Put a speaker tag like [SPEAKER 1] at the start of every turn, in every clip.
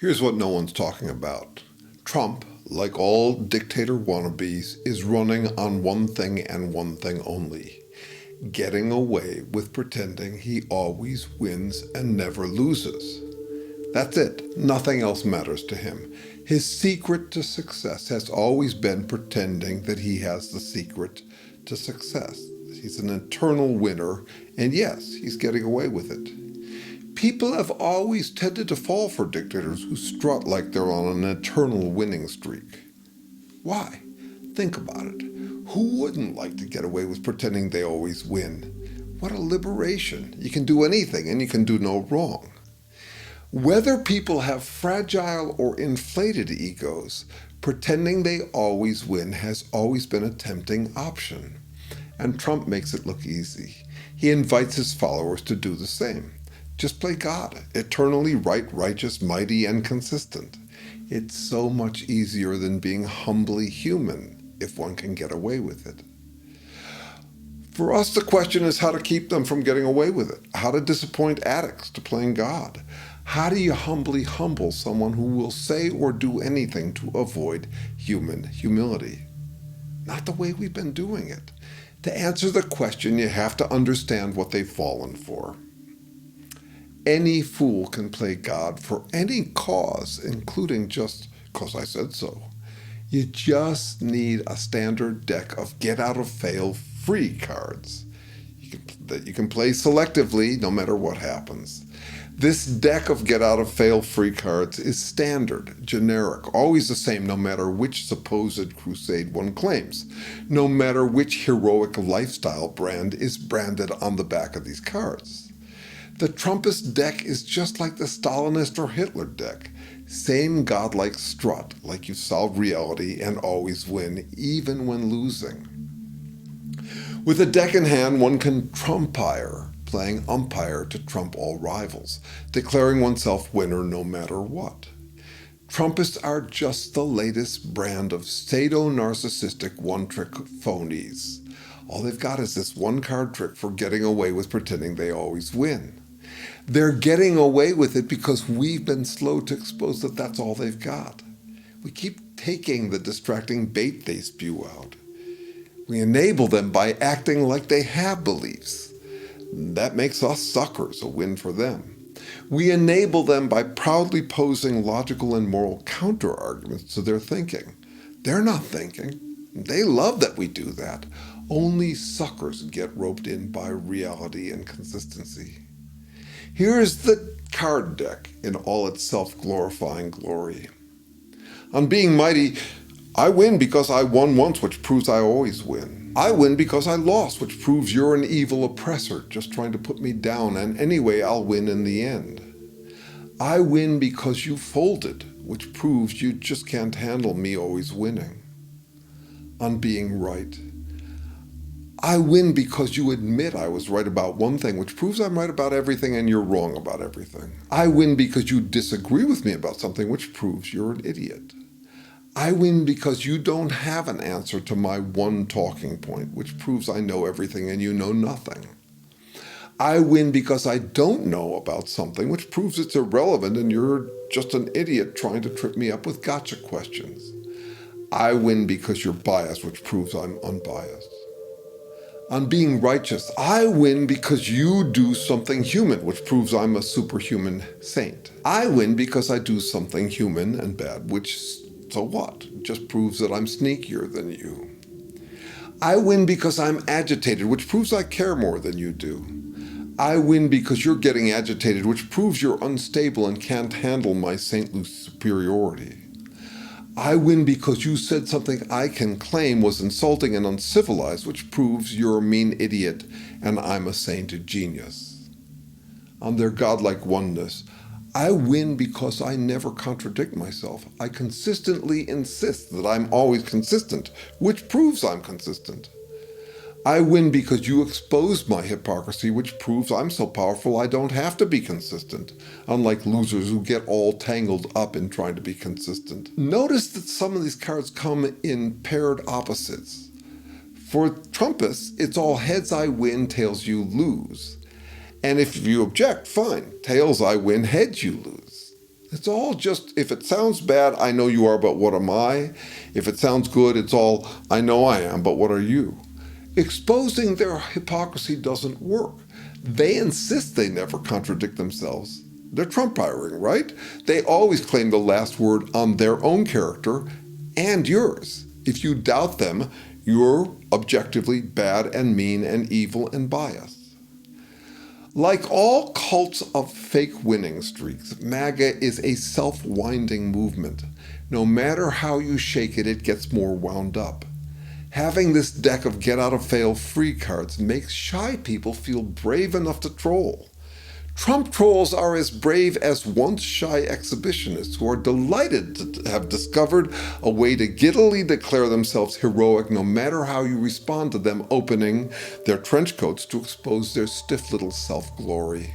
[SPEAKER 1] Here's what no one's talking about. Trump, like all dictator wannabes, is running on one thing and one thing only: getting away with pretending he always wins and never loses. That's it. Nothing else matters to him. His secret to success has always been pretending that he has the secret to success. He's an eternal winner, and yes, he's getting away with it. People have always tended to fall for dictators who strut like they're on an eternal winning streak. Why? Think about it. Who wouldn't like to get away with pretending they always win? What a liberation. You can do anything and you can do no wrong. Whether people have fragile or inflated egos, pretending they always win has always been a tempting option. And Trump makes it look easy. He invites his followers to do the same. Just play God, eternally right, righteous, mighty, and consistent. It's so much easier than being humbly human, if one can get away with it. For us, the question is how to keep them from getting away with it, how to disappoint addicts to playing God. How do you humbly humble someone who will say or do anything to avoid human humility? Not the way we've been doing it. To answer the question, you have to understand what they've fallen for. Any fool can play God for any cause, including just 'cause I said so. You just need a standard deck of get-out-of-fail-free cards that you can play selectively no matter what happens. This deck of get-out-of-fail-free cards is standard, generic, always the same no matter which supposed crusade one claims, no matter which heroic lifestyle brand is branded on the back of these cards. The Trumpist deck is just like the Stalinist or Hitler deck. Same godlike strut, like you solve reality and always win, even when losing. With a deck in hand, one can trumpire, playing umpire to trump all rivals, declaring oneself winner no matter what. Trumpists are just the latest brand of sado-narcissistic one-trick phonies. All they've got is this one-card trick for getting away with pretending they always win. They're getting away with it because we've been slow to expose that that's all they've got. We keep taking the distracting bait they spew out. We enable them by acting like they have beliefs. That makes us suckers, a win for them. We enable them by proudly posing logical and moral counter-arguments to their thinking. They're not thinking. They love that we do that. Only suckers get roped in by reality and consistency. Here's the card deck in all its self-glorifying glory. On being mighty, I win because I won once, which proves I always win. I win because I lost, which proves you're an evil oppressor just trying to put me down, and anyway, I'll win in the end. I win because you folded, which proves you just can't handle me always winning. On being right, I win because you admit I was right about one thing, which proves I'm right about everything and you're wrong about everything. I win because you disagree with me about something, which proves you're an idiot. I win because you don't have an answer to my one talking point, which proves I know everything and you know nothing. I win because I don't know about something, which proves it's irrelevant and you're just an idiot trying to trip me up with gotcha questions. I win because you're biased, which proves I'm unbiased. On being righteous, I win because you do something human, which proves I'm a superhuman saint. I win because I do something human and bad, which, so what? Just proves that I'm sneakier than you. I win because I'm agitated, which proves I care more than you do. I win because you're getting agitated, which proves you're unstable and can't handle my saintly superiority. I win because you said something I can claim was insulting and uncivilized, which proves you're a mean idiot and I'm a sainted genius. On their godlike oneness, I win because I never contradict myself. I consistently insist that I'm always consistent, which proves I'm consistent. I win because you expose my hypocrisy, which proves I'm so powerful I don't have to be consistent, unlike losers who get all tangled up in trying to be consistent. Notice that some of these cards come in paired opposites. For Trumpists, it's all heads I win, tails you lose. And if you object, fine. Tails I win, heads you lose. It's all just, if it sounds bad, I know you are, but what am I? If it sounds good, it's all, I know I am, but what are you? Exposing their hypocrisy doesn't work. They insist they never contradict themselves. They're Trumpiring, right? They always claim the last word on their own character and yours. If you doubt them, you're objectively bad and mean and evil and biased. Like all cults of fake winning streaks, MAGA is a self-winding movement. No matter how you shake it, it gets more wound up. Having this deck of get-out-of-fail-free cards makes shy people feel brave enough to troll. Trump trolls are as brave as once shy exhibitionists who are delighted to have discovered a way to giddily declare themselves heroic no matter how you respond to them opening their trench coats to expose their stiff little self-glory.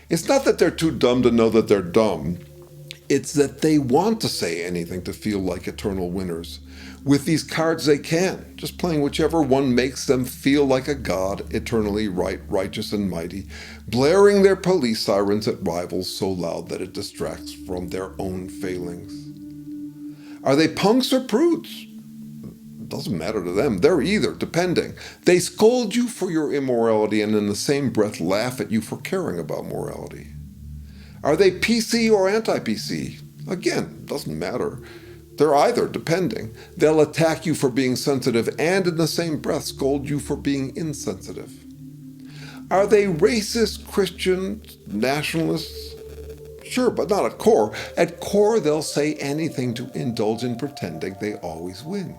[SPEAKER 1] It's not that they're too dumb to know that they're dumb. It's that they want to say anything to feel like eternal winners. With these cards they can, just playing whichever one makes them feel like a god, eternally right, righteous and mighty, blaring their police sirens at rivals so loud that it distracts from their own failings. Are they punks or prudes? Doesn't matter to them. They're either, depending. They scold you for your immorality and in the same breath laugh at you for caring about morality. Are they PC or anti-PC? Again, doesn't matter. They're either, depending. They'll attack you for being sensitive and in the same breath scold you for being insensitive. Are they racist, Christian, nationalists? Sure, but not at core. At core, they'll say anything to indulge in pretending they always win.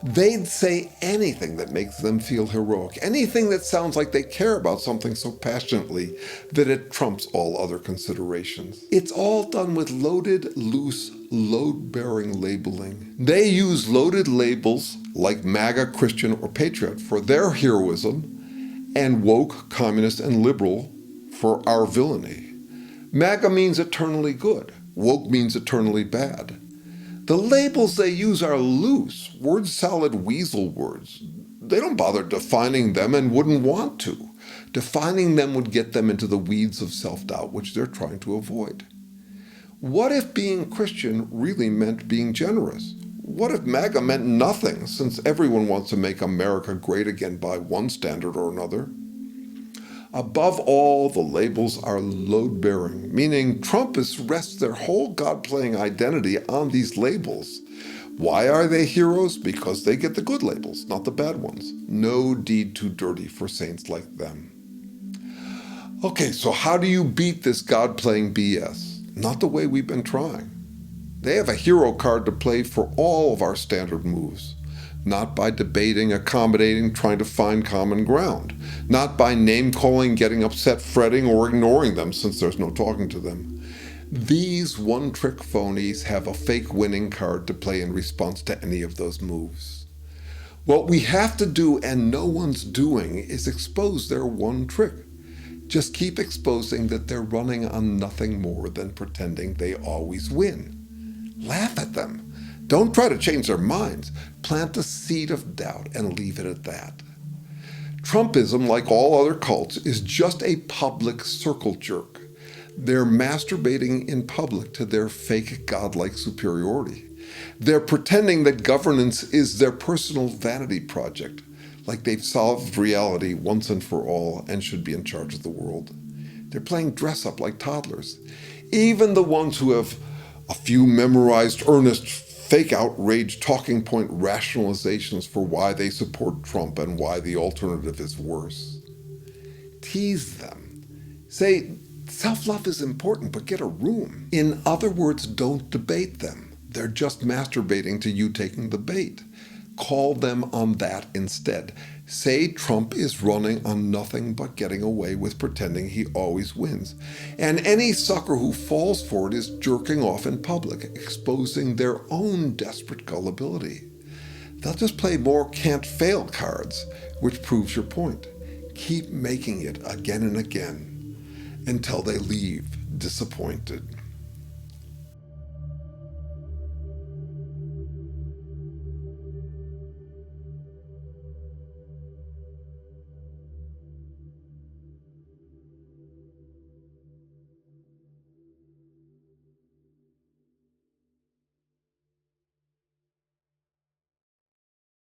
[SPEAKER 1] They'd say anything that makes them feel heroic, anything that sounds like they care about something so passionately that it trumps all other considerations. It's all done with loaded, loose, load-bearing labeling. They use loaded labels like MAGA, Christian, or Patriot for their heroism, and woke, communist, and liberal for our villainy. MAGA means eternally good. Woke means eternally bad. The labels they use are loose, word-salad weasel words. They don't bother defining them and wouldn't want to. Defining them would get them into the weeds of self-doubt, which they're trying to avoid. What if being Christian really meant being generous? What if MAGA meant nothing, since everyone wants to make America great again by one standard or another? Above all, the labels are load-bearing, meaning Trumpists rest their whole God-playing identity on these labels. Why are they heroes? Because they get the good labels, not the bad ones. No deed too dirty for saints like them. Okay, so how do you beat this God-playing BS? Not the way we've been trying. They have a hero card to play for all of our standard moves. Not by debating, accommodating, trying to find common ground. Not by name-calling, getting upset, fretting, or ignoring them since there's no talking to them. These one-trick phonies have a fake winning card to play in response to any of those moves. What we have to do, and no one's doing, is expose their one trick. Just keep exposing that they're running on nothing more than pretending they always win. Laugh at them. Don't try to change their minds. Plant a seed of doubt and leave it at that. Trumpism, like all other cults, is just a public circle jerk. They're masturbating in public to their fake godlike superiority. They're pretending that governance is their personal vanity project, like they've solved reality once and for all and should be in charge of the world. They're playing dress-up like toddlers. Even the ones who have a few memorized, earnest, fake outrage talking point rationalizations for why they support Trump and why the alternative is worse. Tease them. Say, self-love is important, but get a room. In other words, don't debate them. They're just masturbating to you taking the bait. Call them on that instead. Say Trump is running on nothing but getting away with pretending he always wins. And any sucker who falls for it is jerking off in public, exposing their own desperate gullibility. They'll just play more can't fail cards, which proves your point. Keep making it again and again until they leave disappointed.